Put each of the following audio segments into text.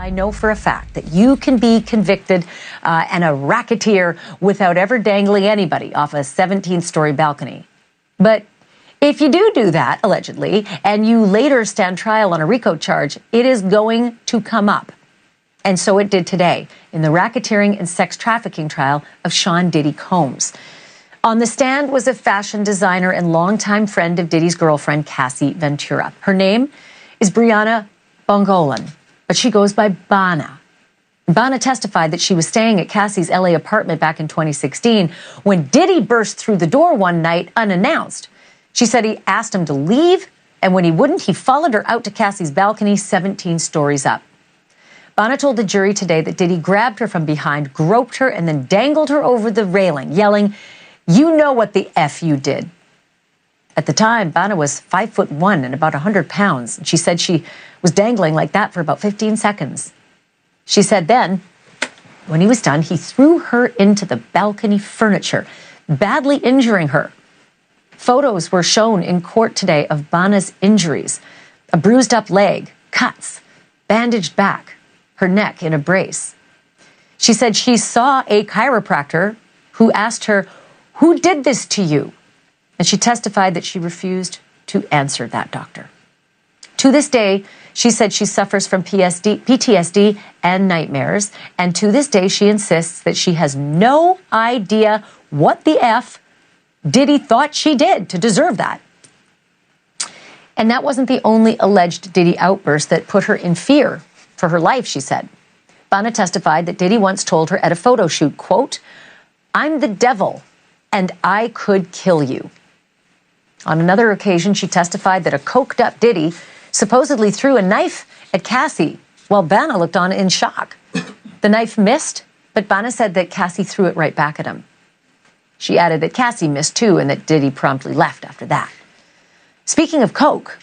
I know for a fact that you can be convicted and a racketeer without ever dangling anybody off a 17th-story balcony. But if you do that, allegedly, and you later stand trial on a RICO charge, it is going to come up. And so it did today in the racketeering and sex trafficking trial of Sean Diddy Combs. On the stand was a fashion designer and longtime friend of Diddy's girlfriend, Cassie Ventura. Her name is Brianna Bongolan, but she goes by Bana. Bana testified that she was staying at Cassie's LA apartment back in 2016 when Diddy burst through the door one night unannounced. She said he asked him to leave, and when he wouldn't, he followed her out to Cassie's balcony 17 stories up. Bana told the jury today that Diddy grabbed her from behind, groped her, and then dangled her over the railing, yelling, "You know what the F you did." At the time, Bana was 5'1" and about 100 pounds. She said she was dangling like that for about 15 seconds. She said then, when he was done, he threw her into the balcony furniture, badly injuring her. Photos were shown in court today of Bana's injuries: a bruised up leg, cuts, bandaged back, her neck in a brace. She said she saw a chiropractor who asked her, "Who did this to you?" And she testified that she refused to answer that doctor. To this day, she said she suffers from PTSD and nightmares. And to this day, she insists that she has no idea what the F Diddy thought she did to deserve that. And that wasn't the only alleged Diddy outburst that put her in fear for her life, she said. Bana testified that Diddy once told her at a photo shoot, quote, "I'm the devil and I could kill you." On another occasion, she testified that a coked-up Diddy supposedly threw a knife at Cassie while Bana looked on in shock. The knife missed, but Bana said that Cassie threw it right back at him. She added that Cassie missed too and that Diddy promptly left after that. Speaking of coke,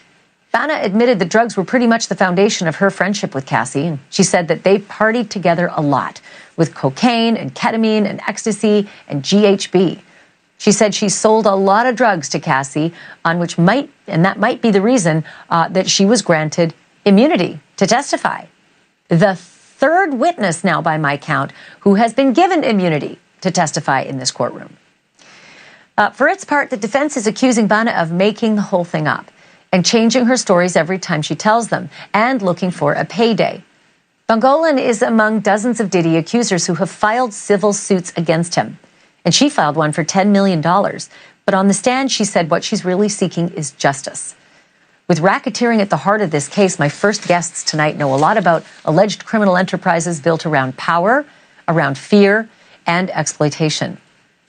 Bana admitted that drugs were pretty much the foundation of her friendship with Cassie. And she said that they partied together a lot with cocaine and ketamine and ecstasy and GHB. She said she sold a lot of drugs to Cassie, that might be the reason that she was granted immunity to testify. The third witness now, by my count, who has been given immunity to testify in this courtroom. For its part, the defense is accusing Bana of making the whole thing up and changing her stories every time she tells them and looking for a payday. Bongolan is among dozens of Diddy accusers who have filed civil suits against him. And she filed one for $10 million. But on the stand, she said what she's really seeking is justice. With racketeering at the heart of this case, my first guests tonight know a lot about alleged criminal enterprises built around power, around fear, and exploitation.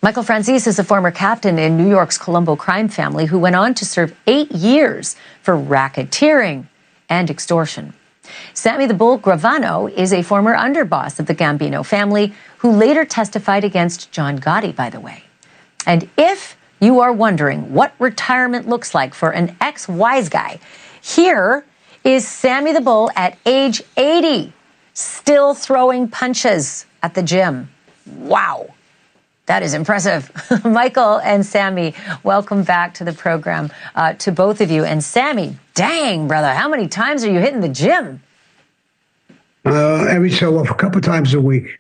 Michael Franzese is a former captain in New York's Colombo crime family who went on to serve 8 years for racketeering and extortion. Sammy the Bull Gravano is a former underboss of the Gambino family who later testified against John Gotti, by the way. And if you are wondering what retirement looks like for an ex-wise guy, here is Sammy the Bull at age 80, still throwing punches at the gym. Wow. That is impressive. Michael and Sammy, welcome back to the program, to both of you. And Sammy, dang, brother, how many times are you hitting the gym? Every so often, a couple times a week.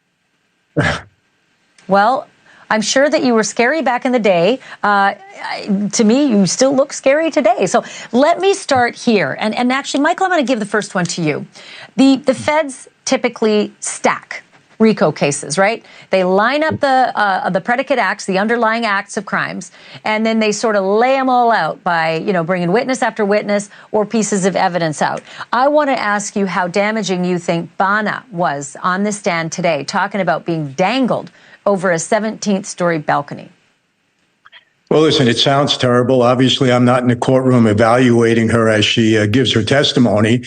Well, I'm sure that you were scary back in the day. To me, you still look scary today. So let me start here. And actually, Michael, I'm going to give the first one to you. The feds typically stack RICO cases, right? They line up the predicate acts, the underlying acts of crimes, and then they sort of lay them all out by, bringing witness after witness or pieces of evidence out. I want to ask you how damaging you think Bana was on the stand today, talking about being dangled over a 17th-story balcony. Well, listen, it sounds terrible. Obviously, I'm not in the courtroom evaluating her as she gives her testimony.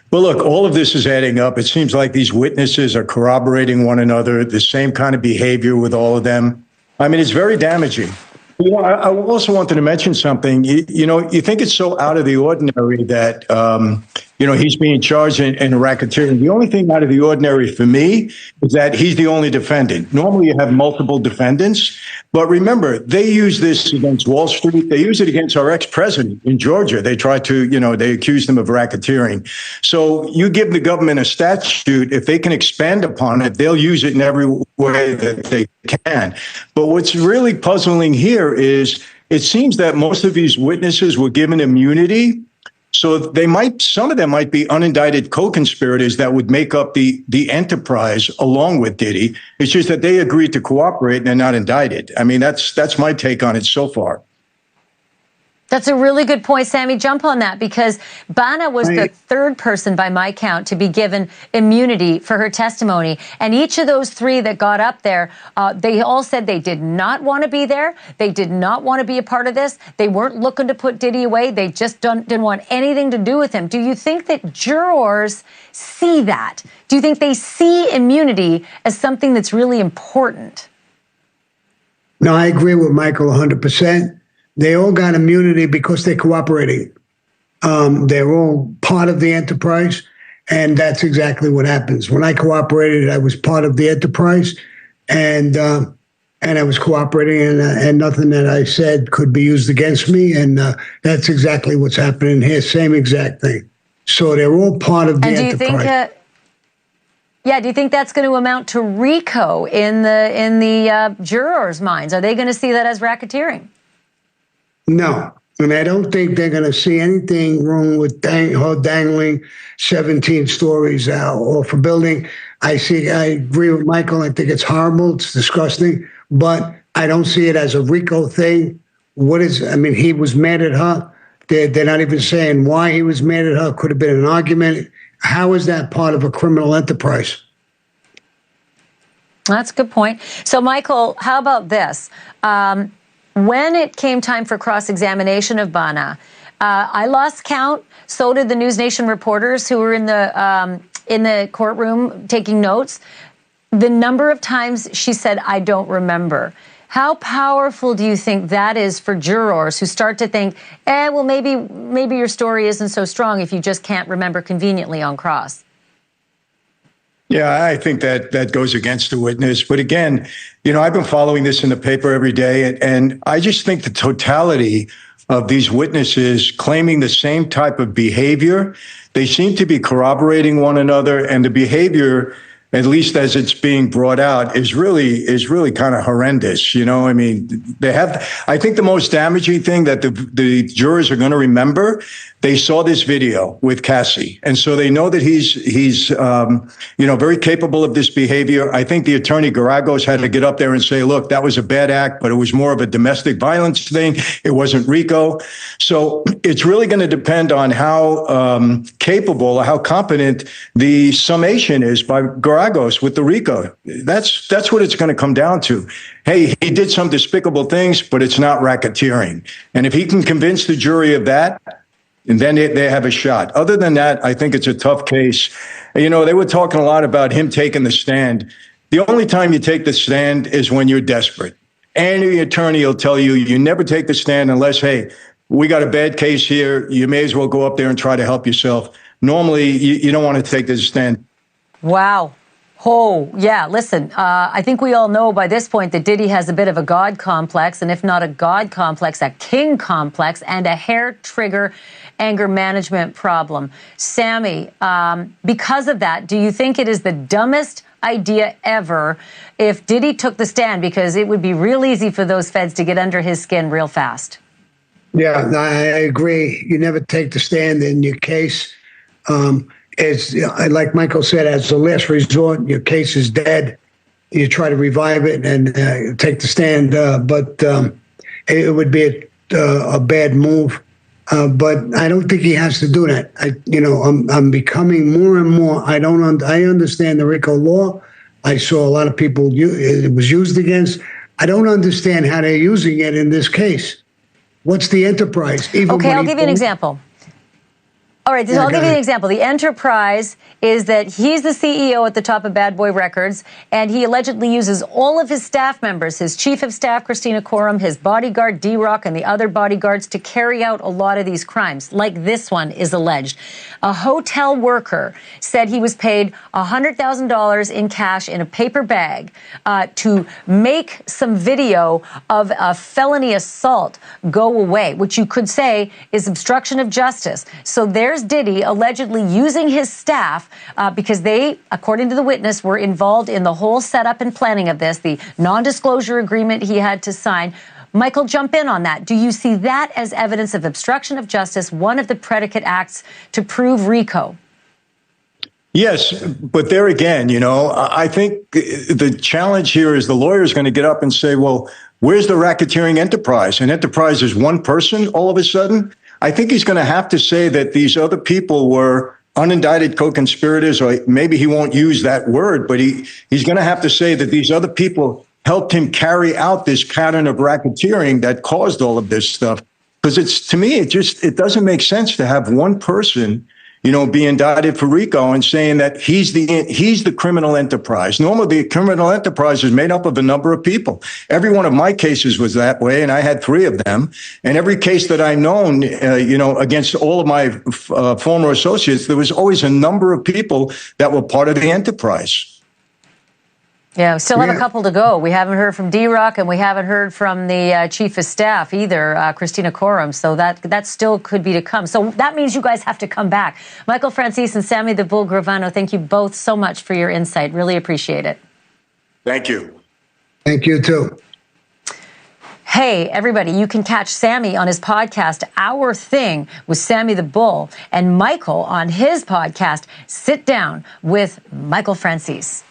But look, all of this is adding up. It seems like these witnesses are corroborating one another, the same kind of behavior with all of them. I mean, it's very damaging. I also wanted to mention something. You think it's so out of the ordinary that, he's being charged in racketeering. The only thing out of the ordinary for me is that he's the only defendant. Normally you have multiple defendants, but remember, they use this against Wall Street. They use it against our ex-president in Georgia. They tried to, they accused him of racketeering. So you give the government a statute, if they can expand upon it, they'll use it in every way that they can. But what's really puzzling here is it seems that most of these witnesses were given immunity. So some of them might be unindicted co-conspirators that would make up the enterprise along with Diddy. It's just that they agreed to cooperate and they're not indicted. I mean, that's my take on it so far. That's a really good point, Sammy. Jump on that, because Bana was the third person by my count to be given immunity for her testimony. And each of those three that got up there, they all said they did not want to be there. They did not want to be a part of this. They weren't looking to put Diddy away. They just didn't want anything to do with him. Do you think that jurors see that? Do you think they see immunity as something that's really important? No, I agree with Michael 100%. They all got immunity because they're cooperating. They're all part of the enterprise, and that's exactly what happens. When I cooperated, I was part of the enterprise, and I was cooperating, and nothing that I said could be used against me, and that's exactly what's happening here. Same exact thing. So they're all part of the enterprise. Do you think that's going to amount to RICO in the jurors' minds? Are they going to see that as racketeering? No, and I don't think they're going to see anything wrong with her dangling 17 stories off a building. I agree with Michael. I think it's horrible. It's disgusting, but I don't see it as a RICO thing. He was mad at her. They're not even saying why he was mad at her. Could have been an argument. How is that part of a criminal enterprise? That's a good point. So, Michael, how about this? When it came time for cross-examination of Bana, I lost count. So did the NewsNation reporters who were in the courtroom taking notes. The number of times she said, "I don't remember." How powerful do you think that is for jurors who start to think, well, maybe your story isn't so strong if you just can't remember conveniently on cross? Yeah, I think that goes against the witness. But again, I've been following this in the paper every day, and I just think the totality of these witnesses claiming the same type of behavior, they seem to be corroborating one another, and the behavior, at least as it's being brought out, is really kind of horrendous. I think the most damaging thing that the jurors are going to remember, they saw this video with Cassie, and so they know that he's very capable of this behavior. I think the attorney Garagos had to get up there and say, look, that was a bad act, but it was more of a domestic violence thing. It wasn't RICO. So it's really going to depend on how capable, how competent the summation is by Garagos with the RICO. That's what it's going to come down to. Hey, he did some despicable things, but it's not racketeering. And if he can convince the jury of that, and then they have a shot. Other than that, I think it's a tough case. They were talking a lot about him taking the stand. The only time you take the stand is when you're desperate. Any attorney will tell you, you never take the stand unless, hey, we got a bad case here. You may as well go up there and try to help yourself. Normally, you don't want to take the stand. Wow. Oh, yeah. Listen, I think we all know by this point that Diddy has a bit of a God complex, and if not a God complex, a king complex, and a hair trigger anger management problem. Sammy, because of that, do you think it is the dumbest idea ever if Diddy took the stand? Because it would be real easy for those feds to get under his skin real fast. Yeah, I agree. You never take the stand in your case. It's like Michael said, as a last resort, your case is dead. You try to revive it and take the stand, but it would be a bad move. But I don't think he has to do that. I'm becoming more and more. I understand the RICO law. I saw a lot of people it was used against. I don't understand how they're using it in this case. What's the enterprise? Okay, I'll give you an example. All right, so I'll give you an example. The enterprise is that he's the CEO at the top of Bad Boy Records, and he allegedly uses all of his staff members, his chief of staff, Christina Coram, his bodyguard, D-Rock, and the other bodyguards to carry out a lot of these crimes, like this one is alleged. A hotel worker said he was paid $100,000 in cash in a paper bag to make some video of a felony assault go away, which you could say is obstruction of justice. So there's Diddy allegedly using his staff because they, according to the witness, were involved in the whole setup and planning of this, the non-disclosure agreement he had to sign. Michael, jump in on that. Do you see that as evidence of obstruction of justice, one of the predicate acts to prove RICO? Yes, but there again, I think the challenge here is the lawyer is going to get up and say, well, where's the racketeering enterprise? An enterprise is one person all of a sudden? I think he's going to have to say that these other people were unindicted co-conspirators, or maybe he won't use that word, but he's going to have to say that these other people helped him carry out this pattern of racketeering that caused all of this stuff. Because to me, it doesn't make sense to have one person, be indicted for RICO and saying that he's the criminal enterprise. Normally, the criminal enterprise is made up of a number of people. Every one of my cases was that way, and I had 3 of them. And every case that I known, against all of my former associates, there was always a number of people that were part of the enterprise. Yeah, we still have a couple to go. We haven't heard from D-Rock, and we haven't heard from the chief of staff either, Christina Coram. So that still could be to come. So that means you guys have to come back. Michael Franzese and Sammy the Bull Gravano, thank you both so much for your insight. Really appreciate it. Thank you. Thank you, too. Hey, everybody, you can catch Sammy on his podcast, Our Thing with Sammy the Bull, and Michael on his podcast, Sit Down with Michael Franzese.